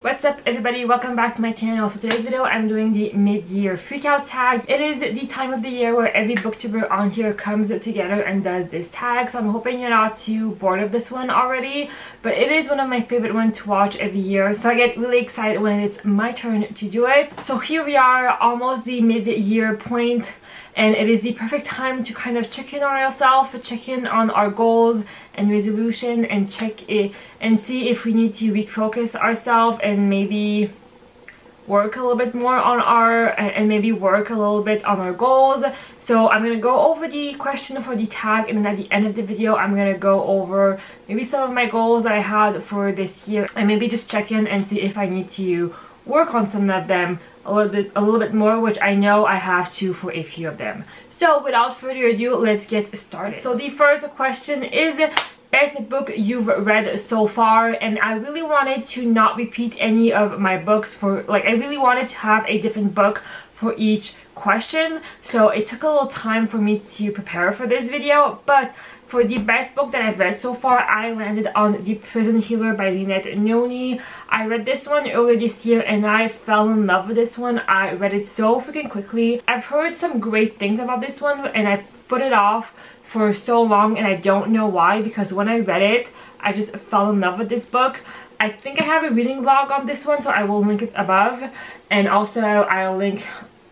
What's up everybody, welcome back to my channel. So today's video I'm doing the mid-year freakout tag. It is the time of the year where every booktuber on here comes together and does this tag, so I'm hoping you're not too bored of this one already, but it is one of my favorite ones to watch every year, so I get really excited when it's my turn to do it. So here we are, almost the mid-year point, and it is the perfect time to kind of check in on ourselves, check in on our goals and resolution, and check it and see if we need to refocus ourselves and maybe work a little bit more on our goals. So I'm gonna go over the question for the tag, and then at the end of the video I'm gonna go over maybe some of my goals that I had for this year, and maybe just check in and see if I need to work on some of them a little bit more, which I know I have to for a few of them. So without further ado, let's get started. So the first question is best book you've read so far, and I really wanted to not repeat any of my books I really wanted to have a different book for each question, so it took a little time for me to prepare for this video. But for the best book that I've read so far, I landed on The Prison Healer by Lynette Noni. I read this one earlier this year and I fell in love with this one. I read it so freaking quickly. I've heard some great things about this one and I put it off for so long, and I don't know why, because when I read it I just fell in love with this book. I think I have a reading vlog on this one, so I will link it above, and also I'll link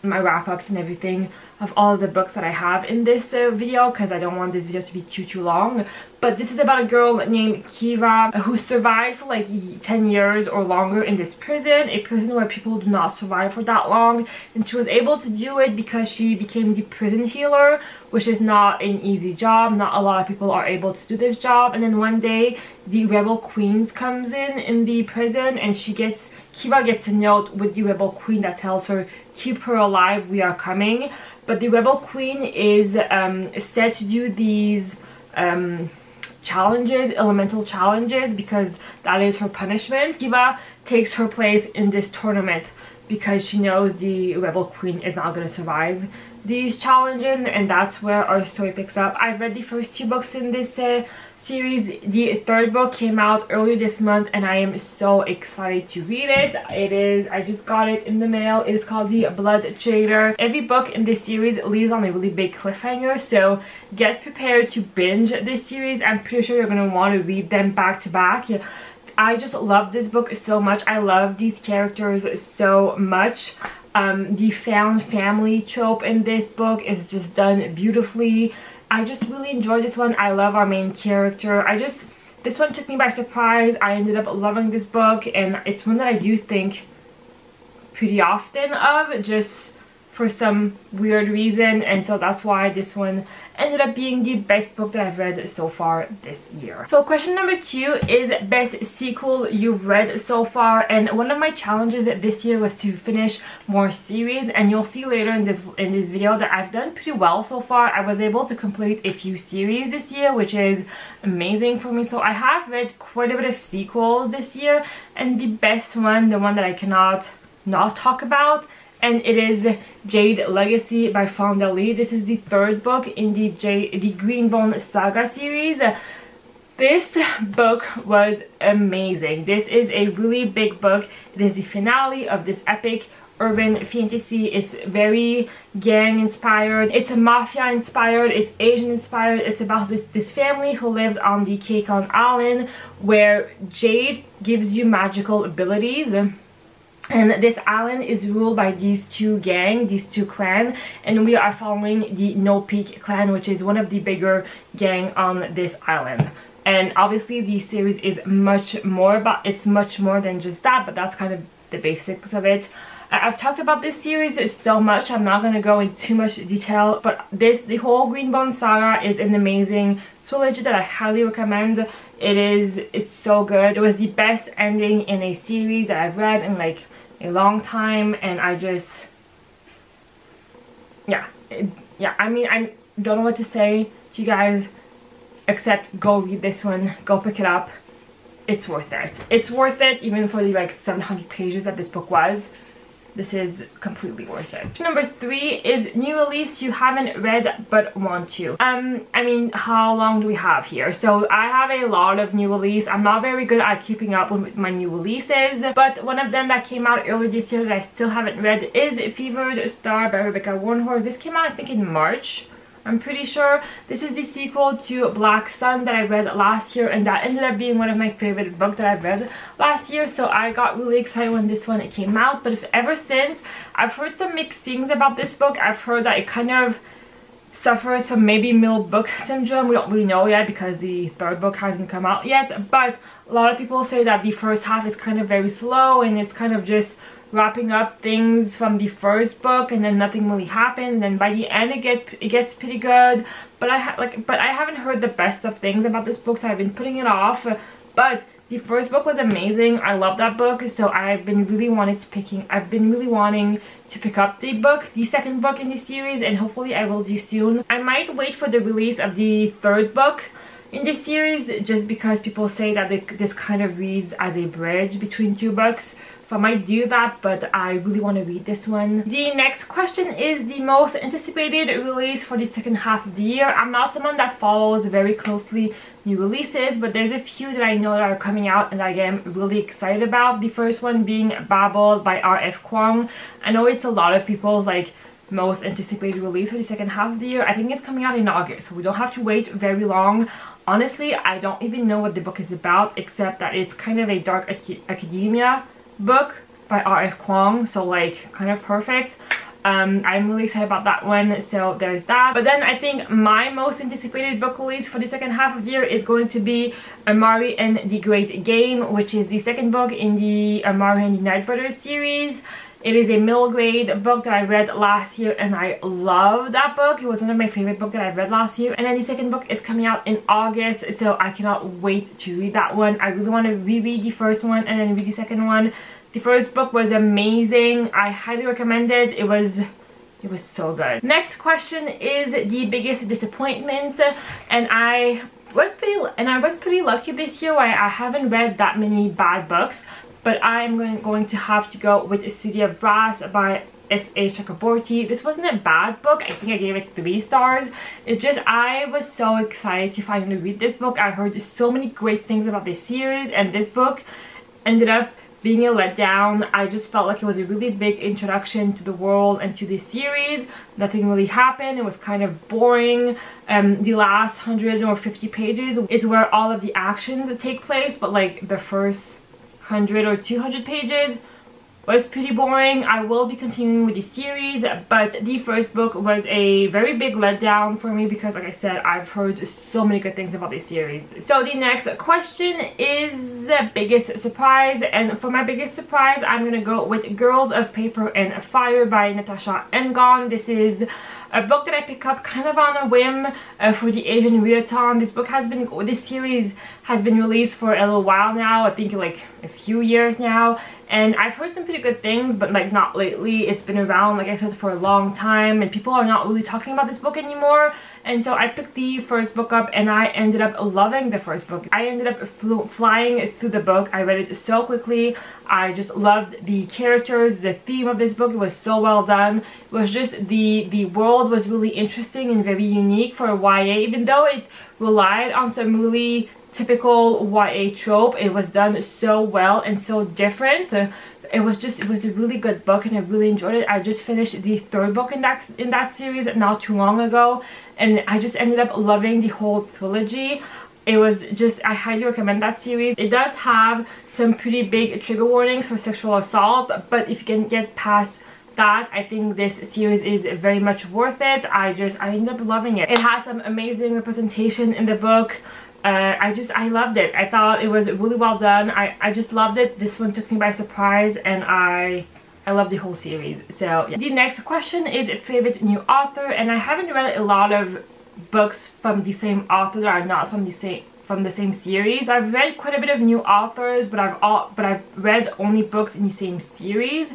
my wrap-ups and everything of all of the books that I have in this video, because I don't want this video to be too long. But this is about a girl named Kiva who survived for like 10 years or longer in this prison, a prison where people do not survive for that long, and she was able to do it because she became the prison healer, which is not an easy job. Not a lot of people are able to do this job. And then one day the rebel queen comes in the prison, and Kiva gets a note with the rebel queen that tells her, "Keep her alive, we are coming." But the rebel queen is set to do these challenges, elemental challenges, because that is her punishment. Kiva takes her place in this tournament because she knows the rebel queen is not going to survive these challenges, and that's where our story picks up. I've read the first two books in this series. The third book came out earlier this month and I am so excited to read it. I just got it in the mail. It is called The Blood Trader. Every book in this series leaves on a really big cliffhanger, so get prepared to binge this series. I'm pretty sure you're going to want to read them back to back. I just love this book so much. I love these characters so much. The found family trope in this book is just done beautifully. I just really enjoyed this one. I love our main character. This one took me by surprise. I ended up loving this book, and it's one that I do think pretty often of, just for some weird reason, and so that's why this one ended up being the best book that I've read so far this year. So question number 2 is best sequel you've read so far, and one of my challenges this year was to finish more series, and you'll see later in this video that I've done pretty well so far. I was able to complete a few series this year, which is amazing for me. So I have read quite a bit of sequels this year, and the best one, the one that I cannot not talk about, and it is Jade Legacy by Fonda Lee. This is the third book in the Greenbone Saga series. This book was amazing. This is a really big book. It is the finale of this epic urban fantasy. It's very gang inspired, it's a mafia inspired, it's Asian inspired. It's about this family who lives on the Kekon Island, where Jade gives you magical abilities. And this island is ruled by these two clans, and we are following the No Peak clan, which is one of the bigger gang on this island. And obviously the series is much more than just that, but that's kind of the basics of it. I've talked about this series so much, I'm not going to go into too much detail, but the whole Greenbone Saga is an amazing trilogy that I highly recommend. It's so good. It was the best ending in a series that I've read in like a long time, and I mean, I don't know what to say to you guys except go read this one, go pick it up. It's worth it. It's worth it, even for the like 700 pages that this book was. this is completely worth it. Number 3 is new release you haven't read but want to. I mean, how long do we have here? So I have a lot of new release. I'm not very good at keeping up with my new releases, but one of them that came out earlier this year that I still haven't read is Fevered Star by Rebecca Warnhorst. This came out, I think, in March. I'm pretty sure. This is the sequel to Black Sun that I read last year, and that ended up being one of my favorite books that I've read last year, so I got really excited when this one came out. But if ever since, I've heard some mixed things about this book. I've heard that it kind of suffers from maybe middle book syndrome. We don't really know yet because the third book hasn't come out yet, but a lot of people say that the first half is kind of very slow and it's kind of just wrapping up things from the first book, and then nothing really happens, and then by the end it gets pretty good. But I haven't heard the best of things about this book, so I've been putting it off. But the first book was amazing. I love that book, so I've been really wanting to pick up the second book in the series, and hopefully I will do soon. I might wait for the release of the third book in this series, just because people say that this kind of reads as a bridge between two books. So I might do that, but I really want to read this one. The next question is the most anticipated release for the second half of the year. I'm not someone that follows very closely new releases, but there's a few that I know that are coming out and I am really excited about. The first one being Babel by R.F. Kuang. I know it's a lot of people's most anticipated release for the second half of the year. I think it's coming out in August, so we don't have to wait very long. Honestly, I don't even know what the book is about, except that it's kind of a dark academia book by R.F. Kuang, so kind of perfect. I'm really excited about that one, so there's that. But then I think my most anticipated book release for the second half of the year is going to be Amari and the Great Game, which is the second book in the Amari and the Night Brothers series. It is a middle grade book that I read last year, and I love that book. It was one of my favorite books that I read last year. And then the second book is coming out in August, so I cannot wait to read that one. I really want to reread the first one and then read the second one. The first book was amazing. I highly recommend it. It was so good. Next question is the biggest disappointment, and I was pretty lucky this year. I haven't read that many bad books. But I'm going to have to go with City of Brass by S.A. Chakraborty. This wasn't a bad book. I think I gave it 3 stars. It's just I was so excited to finally read this book. I heard so many great things about this series, and this book ended up being a letdown. I just felt like it was a really big introduction to the world and to this series. Nothing really happened. It was kind of boring. The last 150 pages is where all of the actions take place, but the first 100 or 200 pages was pretty boring. I will be continuing with the series, but the first book was a very big letdown for me because, like I said, I've heard so many good things about this series. So the next question is the biggest surprise, and for my biggest surprise, I'm gonna go with Girls of Paper and Fire by Natasha Ngon. This is a book that I picked up kind of on a whim for the Asian Readathon. This series has been released for a little while now. I think a few years now. And I've heard some pretty good things, but not lately. It's been around, like I said, for a long time, and people are not really talking about this book anymore. And so I picked the first book up, and I ended up loving the first book. I ended up flying through the book. I read it so quickly. I just loved the characters, the theme of this book. It was so well done. It was just the world was really interesting and very unique for a YA, even though it relied on some really typical YA trope. It was done so well and so different. It was a really good book, and I really enjoyed it. I just finished the third book in that series not too long ago, and I just ended up loving the whole trilogy. It was just, I highly recommend that series. It does have some pretty big trigger warnings for sexual assault, but if you can get past that, I think this series is very much worth it. I ended up loving it. It had some amazing representation in the book. I loved it. I thought it was really well done. I just loved it. This one took me by surprise, and I love the whole series. So yeah. The next question is favorite new author, and I haven't read a lot of books from the same author that are not from the same series. I've read quite a bit of new authors, but I've read only books in the same series.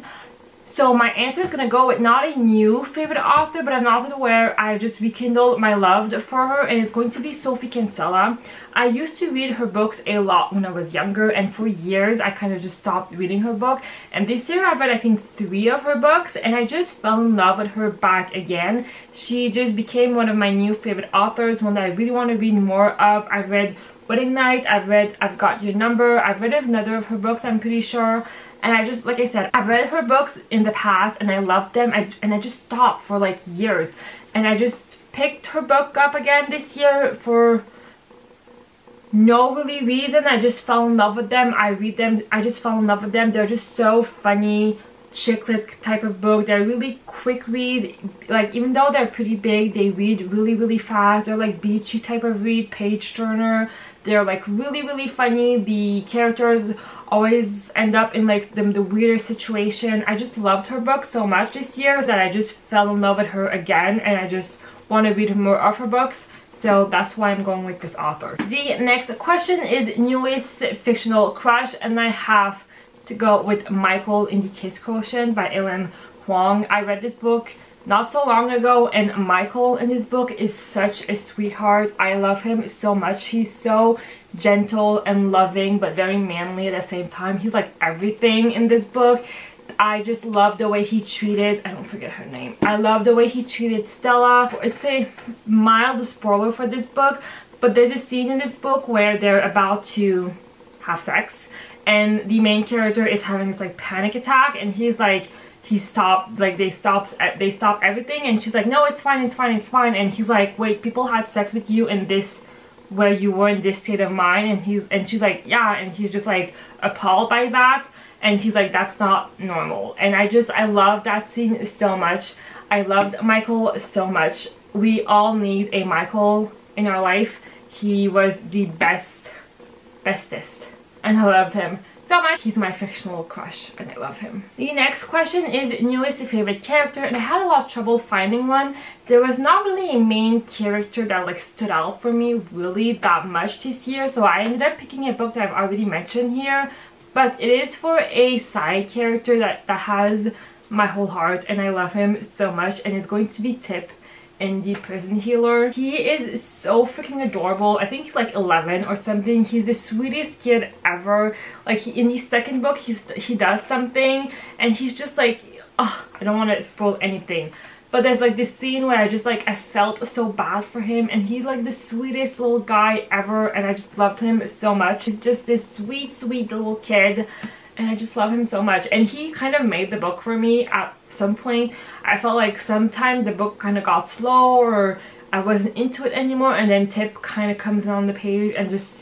So my answer is gonna go with not a new favorite author, but an author where I just rekindled my love for her, and it's going to be Sophie Kinsella. I used to read her books a lot when I was younger, and for years I kind of just stopped reading her book. And this year I've read I think 3 of her books, and I just fell in love with her back again. She just became one of my new favorite authors, one that I really want to read more of. I've read Wedding Night, I've Got Your Number, I've read another of her books, I'm pretty sure. And I just, like I said, I've read her books in the past and I loved them, and I just stopped for like years. And I just picked her book up again this year for no really reason. I just fell in love with them. I read them, I just fell in love with them. They're just so funny, chick lit type of book. They're really quick read. Like, even though they're pretty big, they read really fast. They're like beachy type of read, page turner. They're like really funny. The characters always end up in like the weirdest situation. I just loved her book so much this year that I just fell in love with her again, and I just want to read more of her books. So that's why I'm going with this author. The next question is newest fictional crush, and I have to go with Michael in the Kiss Quotient by Ellen Huang. I read this book not so long ago, and Michael in this book is such a sweetheart. I love him so much. He's so gentle and loving, but very manly at the same time. He's like everything in this book. I just love the way he treated, I don't forget her name, I love the way he treated Stella. It's a mild spoiler for this book, but there's a scene in this book where they're about to have sex, and the main character is having this like panic attack, and he's like, they stop everything, and she's like, no, it's fine, and he's like, wait, people had sex with you in this, where you were in this state of mind? And she's like, yeah, and he's just like appalled by that, and he's like, that's not normal. And I love that scene so much. I loved Michael so much. We all need a Michael in our life. He was the bestest, and I loved him so much. He's my fictional crush, and I love him. The next question is newest favorite character, and I had a lot of trouble finding one. There was not really a main character that like stood out for me really that much this year, so I ended up picking a book that I've already mentioned here, but it is for a side character that has my whole heart, and I love him so much, and it's going to be Tip in The Prison Healer. He is so freaking adorable. I think he's like 11 or something. He's the sweetest kid ever. Like, in the second book, he does something, and he's just like, oh, I don't want to spoil anything, but there's like this scene where I felt so bad for him, and he's like the sweetest little guy ever, and I just loved him so much. He's just this sweet little kid, and I just love him so much. And he kind of made the book for me at some point. I felt like sometimes the book kind of got slow, or I wasn't into it anymore, and then Tip kind of comes in on the page and just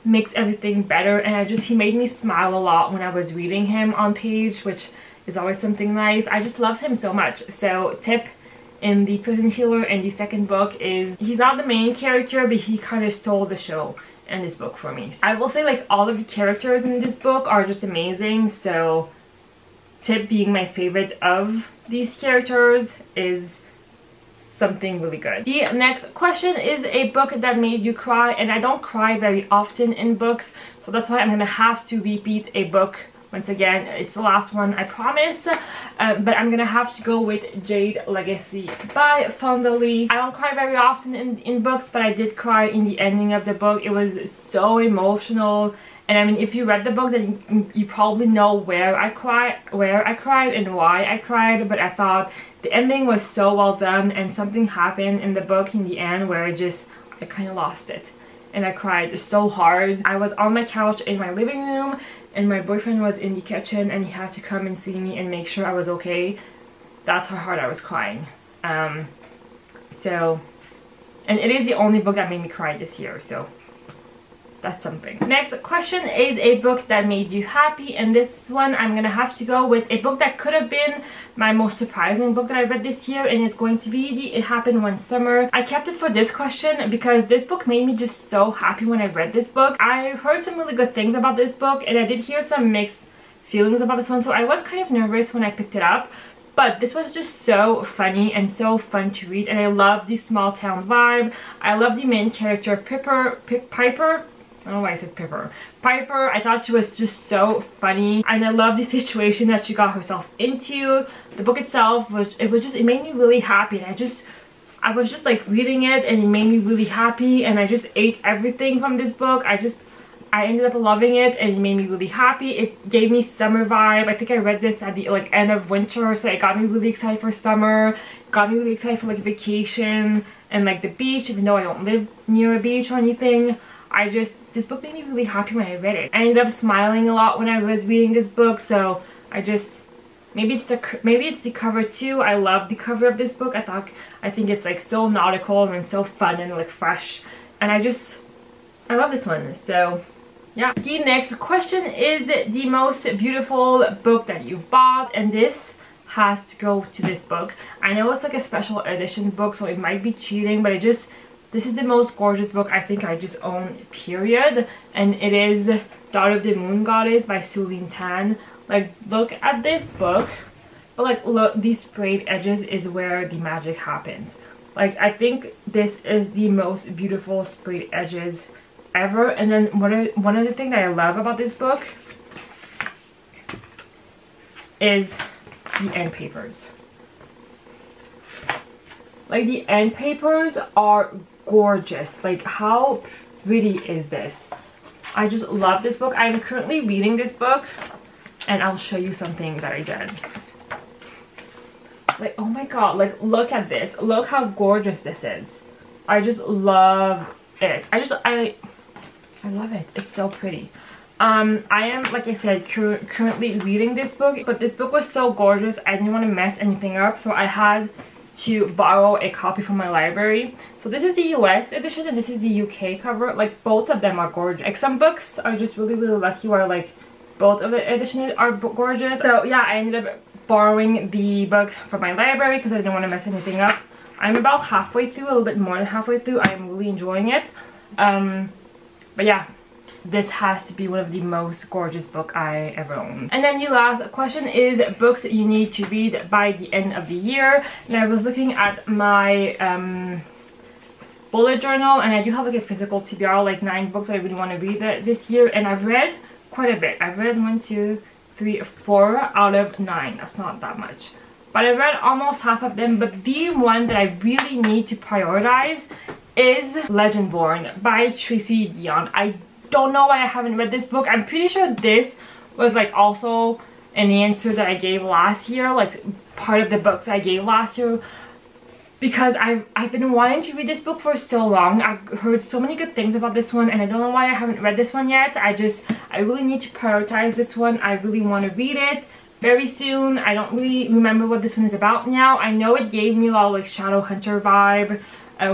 makes everything better. And he made me smile a lot when I was reading him on page, which is always something nice. I just loved him so much. So Tip in The Prison Healer in the second book he's not the main character, but he kind of stole the show in this book for me. I will say, like, all of the characters in this book are just amazing, so Tip being my favorite of these characters is something really good. The next question is a book that made you cry, and I don't cry very often in books, so that's why I'm gonna have to repeat a book. Once again, it's the last one, I promise, but I'm gonna have to go with Jade Legacy by Fonda Lee. I don't cry very often in books, but I did cry in the ending of the book. It was so emotional, and I mean, if you read the book, then you probably know where I cried and why I cried, but I thought the ending was so well done, and something happened in the book in the end where I kind of lost it, and I cried so hard. I was on my couch in my living room, and my boyfriend was in the kitchen, and he had to come and see me and make sure I was okay. That's how hard I was crying. And it is the only book that made me cry this year, so that's something. Next question is a book that made you happy, and this one I'm gonna have to go with a book that could have been my most surprising book that I read this year, and it's going to be the It Happened One Summer. I kept it for this question because this book made me just so happy when I read this book. I heard some really good things about this book, and I did hear some mixed feelings about this one, so I was kind of nervous when I picked it up. But this was just so funny and so fun to read, and I love the small town vibe. I love the main character Piper. I don't know why I said Piper. Piper, I thought she was just so funny, and I love the situation that she got herself into. The book itself it made me really happy, and I was just like reading it, and it made me really happy, and I just ate everything from this book. I ended up loving it, and it made me really happy. It gave me summer vibe. I think I read this at the like end of winter, so it got me really excited for summer. Got me really excited for like a vacation and like the beach, even though I don't live near a beach or anything. This book made me really happy when I read it. I ended up smiling a lot when I was reading this book, so maybe it's the cover too. I love the cover of this book. I think it's like so nautical and so fun and like fresh, and I love this one. So yeah. The next question is the most beautiful book that you've bought, and this has to go to this book. I know it's like a special edition book, so it might be cheating, but this is the most gorgeous book I think I just own, period. And it is Daughter of the Moon Goddess by Suline Tan. Like, look at this book, but like, look, these sprayed edges is where the magic happens. Like, I think this is the most beautiful sprayed edges ever. And then one of the things that I love about this book is the end papers. Like, the end papers are gorgeous. Like, how pretty is this? I just love this book. I'm currently reading this book, and I'll show you something that I did. Like, oh my god, like, look at this. Look how gorgeous this is. I just love it. I love it. It's so pretty. I am, like I said, currently reading this book, but this book was so gorgeous, I didn't want to mess anything up, so I had to borrow a copy from my library. So this is the US edition, and this is the UK cover. Like, both of them are gorgeous. Like, some books are just really lucky where like both of the editions are gorgeous. So yeah, I ended up borrowing the book from my library because I didn't want to mess anything up. I'm about halfway through, a little bit more than halfway through. I'm really enjoying it. But yeah, this has to be one of the most gorgeous books I ever owned. And then the last question is books you need to read by the end of the year. And I was looking at my bullet journal, and I do have like a physical TBR, like 9 books I really want to read this year, and I've read quite a bit. I've read 1, 2, 3, 4 out of 9. That's not that much, but I read almost half of them. But the one that I really need to prioritize is Legendborn by Tracy Deonn. I don't know why I haven't read this book. I'm pretty sure this was like also an answer that I gave last year, like part of the books I gave last year, because I've been wanting to read this book for so long. I've heard so many good things about this one, and I don't know why I haven't read this one yet. I really need to prioritize this one. I really want to read it very soon. I don't really remember what this one is about now. I know it gave me a lot of like Shadowhunter vibe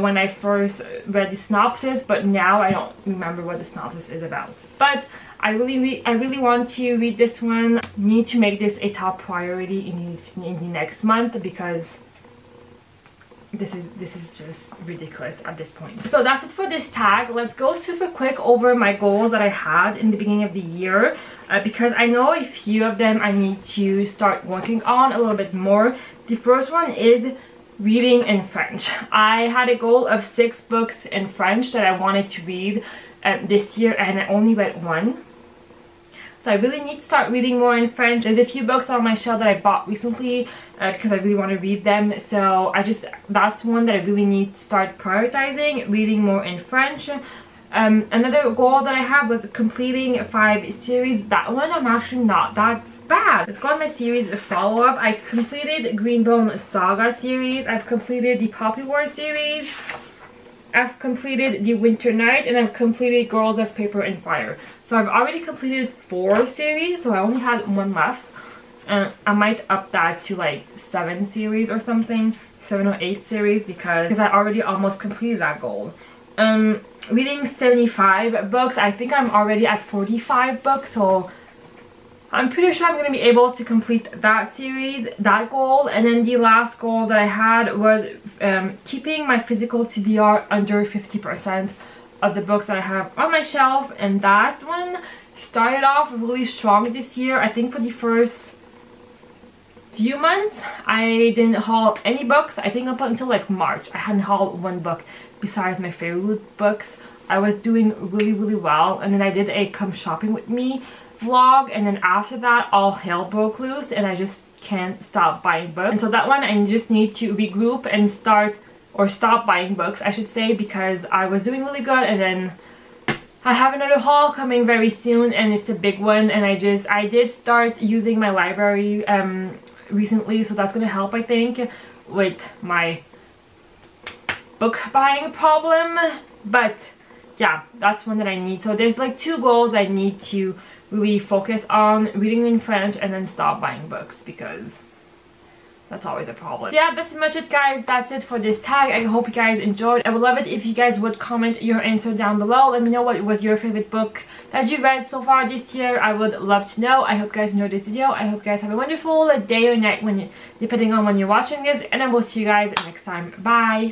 when I first read the synopsis, but now I don't remember what the synopsis is about. But I really want to read this one. Need to make this a top priority in the next month, because this is just ridiculous at this point. So that's it for this tag. Let's go super quick over my goals that I had in the beginning of the year, because I know a few of them I need to start working on a little bit more. The first one is reading in French. I had a goal of 6 books in French that I wanted to read this year, and I only read 1. So I really need to start reading more in French. There's a few books on my shelf that I bought recently because I really want to read them. So that's one that I really need to start prioritizing, reading more in French. Another goal that I have was completing 5 series. That one I'm actually not that bad. Let's go on my series follow-up. I completed Greenbone Saga series. I've completed the Poppy War series. I've completed the Winter Night, and I've completed Girls of Paper and Fire. So I've already completed 4 series, so I only had 1 left. I might up that to like 7 series or something, 7 or 8 series, because I already almost completed that goal. Reading 75 books. I think I'm already at 45 books, so I'm pretty sure I'm going to be able to complete that series, that goal. And then the last goal that I had was keeping my physical TBR under 50% of the books that I have on my shelf. And that one started off really strong this year. I think for the first few months I didn't haul any books. I think up until like March I hadn't hauled 1 book besides my favorite books I was doing really well, and then I did a come shopping with me vlog, and then after that all hell broke loose and I just can't stop buying books. And so that one I just need to regroup and start, or stop buying books I should say, because I was doing really good, and then I have another haul coming very soon and it's a big one, and I did start using my library recently, so that's gonna help I think with my book buying problem. But yeah, that's one that I need. So there's like 2 goals I need to really focus on: reading in French and then stop buying books, because that's always a problem. Yeah, that's pretty much it guys. That's it for this tag. I hope you guys enjoyed. I would love it if you guys would comment your answer down below. Let me know what was your favorite book that you read so far this year. I would love to know. I hope you guys enjoyed this video. I hope you guys have a wonderful day or night depending on when you're watching this, and I will see you guys next time. Bye!